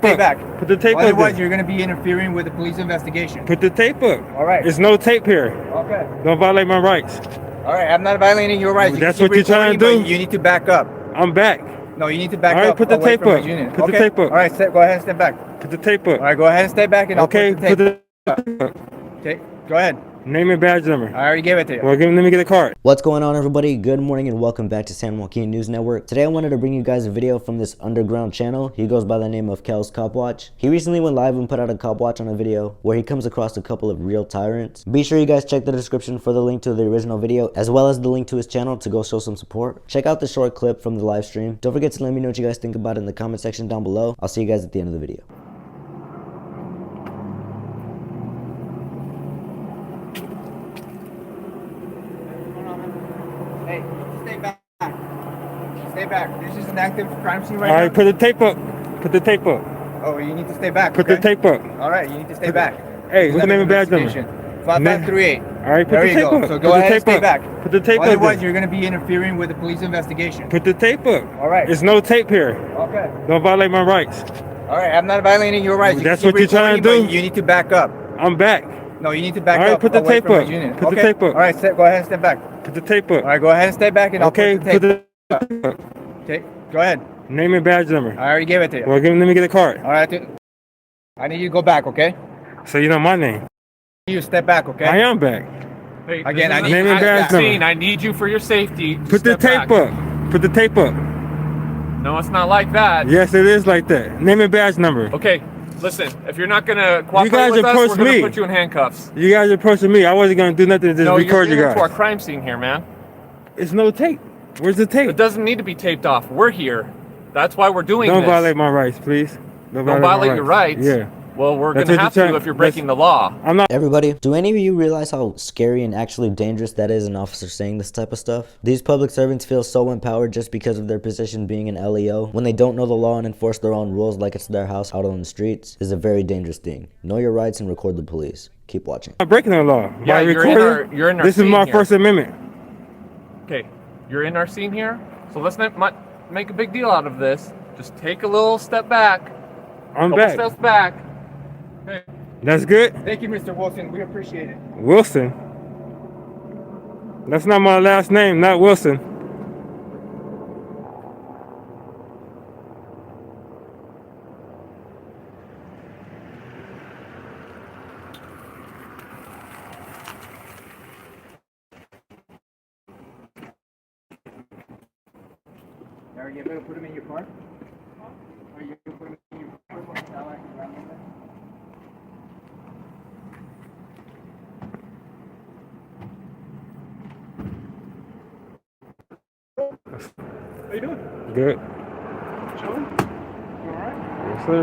Stay back. Put the tape up. Otherwise, you're going to be interfering with the police investigation. Put the tape up. All right. There's no tape here. Okay. Don't violate my rights. All right. I'm not violating your rights. That's what you're trying to do. You need to back up. I'm back. No, you need to back up. All right, up. put the tape up. Put the tape up. All right, go ahead and step back. Put the tape up. All right, go ahead and stay back and I'll okay, put the tape up. Okay, go ahead. Name and badge number. I already gave it to you. Well, let me get a card. What's going on, everybody? Good morning and welcome back to San Joaquin News Network. Today I wanted to bring you guys a video from this underground channel. He goes by the name of Kel's Cop Watch. He recently went live and put out a cop watch on a video where he comes across a couple of real tyrants. Be sure you guys check the description for the link to the original video as well as the link to his channel to go show some support. Check out the short clip from the live stream. Don't forget to let me know what you guys think about it in the comment section down below. I'll see you guys at the end of the video. Hey, stay back. Stay back. This is an active crime scene right now. All right, put the tape up. Put the tape up. Oh, you need to stay back. Put the tape up. All right, you need to stay back. Hey, what's the name and badge number? 5538. All right, put there the tape up. So go ahead and stay back. Put the tape up. Otherwise, you're going to be interfering with the police investigation. Put the tape up. All right. There's no tape here. Okay. Don't violate my rights. All right, I'm not violating your rights. That's what you're trying to do. You need to back up. I'm back. No, you need to back up. All right, put the tape up. Put the tape up. All right, go ahead and step back. Put the tape up. All right, go ahead and stay back and I'll put the tape up. Okay, go ahead. Name and badge number. I already gave it to you. Well, let me get a card. All right, I need you to go back, okay? So you know my name. You step back, okay? I am back. Hey, again, I need name and badge number. I need you for your safety. Put the tape up. Put the tape up. No, it's not like that. Yes, it is like that. Name and badge number. Okay, listen. If you're not gonna cooperate you guys with us, approached we're gonna me. put you in handcuffs. You guys approaching me. I wasn't gonna do nothing to just record you guys. No, you're into our crime scene here, man. It's no tape. Where's the tape? It doesn't need to be taped off. We're here. That's why we're doing Don't this. violate my rights, please. Don't violate your rights. Yeah. Well, we're gonna have to if you're breaking the law. I'm not. Everybody, do any of you realize how scary and actually dangerous that is, an officer saying this type of stuff? These public servants feel so empowered just because of their position being an LEO. When they don't know the law and enforce their own rules like it's their house out on the streets is a very dangerous thing. Know your rights and record the police. Keep watching. I'm breaking the law. Yeah, you're in our This is my First Amendment. Okay, you're in our scene here, so let's not make a big deal out of this. Just take a little step back. I'm back. Steps back. Okay. That's good. Thank you, Mr. Wilson. We appreciate it. Wilson? That's not my last name, not Wilson. Are you able to put him in your car? Are you able to put him in your car? How you doing? Good. Chilling? You alright? Yes, sir.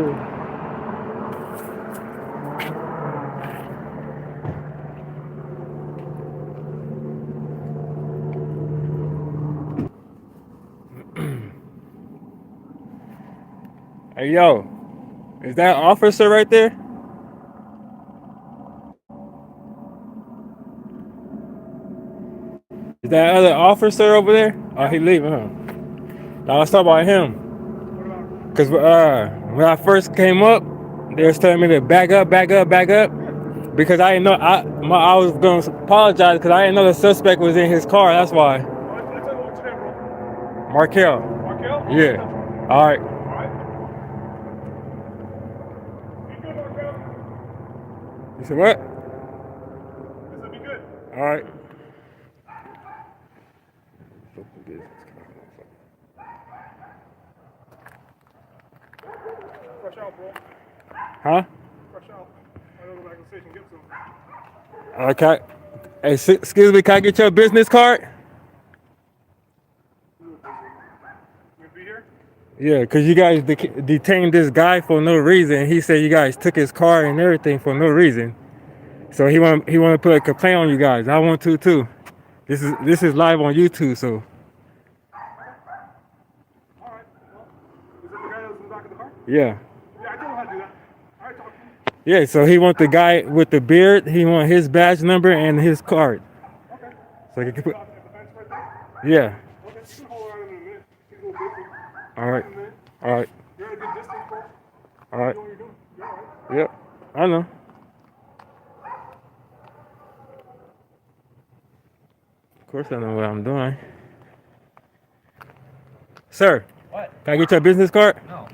Hey, yo. Is that officer right there? Is that other officer over there? Oh, he leaving, huh? Now let's talk about him. Cause when I first came up, they was telling me to back up, because I didn't know I was gonna apologize because I didn't know the suspect was in his car. That's why. Markel. Markel? Yeah. All right. Alright. Be good, Markel. You said what? I said be good. All right. Fresh out, bro. Huh? Fresh out. I gotta go back to the station and get some. Okay. Hey, excuse me, can I get your business card? You gonna be here? Yeah, because you guys detained this guy for no reason. He said you guys took his car and everything for no reason. So he want to put a complaint on you guys. I want to too. This is live on YouTube, so. Alright. Well, is that the guy that was in the back of the car? Yeah. Yeah, I told him how to do that. Alright, talk to me. Yeah, so he want the guy with the beard. He want his badge number and his card. Okay. So he can put. At the fence right there? Yeah. Okay, you can hold on in a minute. He's a little busy. All right. In a minute. All right. You're at a good distance, bro. All right. You know what you're doing. You're all right. Yep. I know. Of course I know what I'm doing. Sir, What? can I get your business card? No.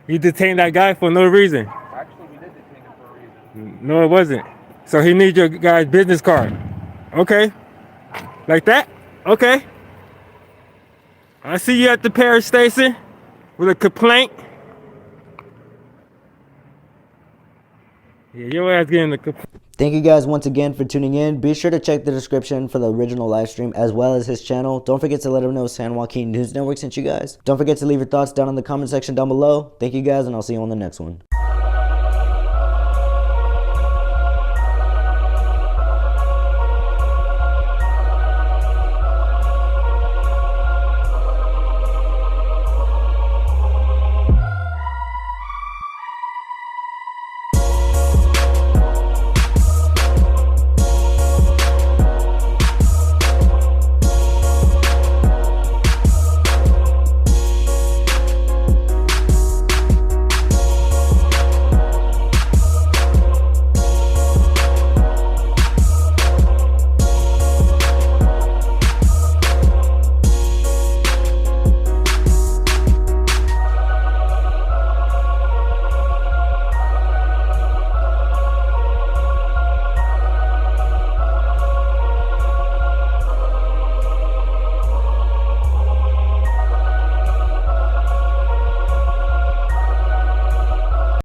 You detained that guy for no reason. Actually, we did detain him for a reason. No, it wasn't. So he needs your guy's business card. Okay. Like that? Okay. I see you at the parish station with a complaint. Yeah, your ass getting the complaint. Thank you guys once again for tuning in. Be sure to check the description for the original live stream as well as his channel. Don't forget to let him know San Joaquin News Network sent you guys. Don't forget to leave your thoughts down in the comment section down below. Thank you guys, and I'll see you on the next one.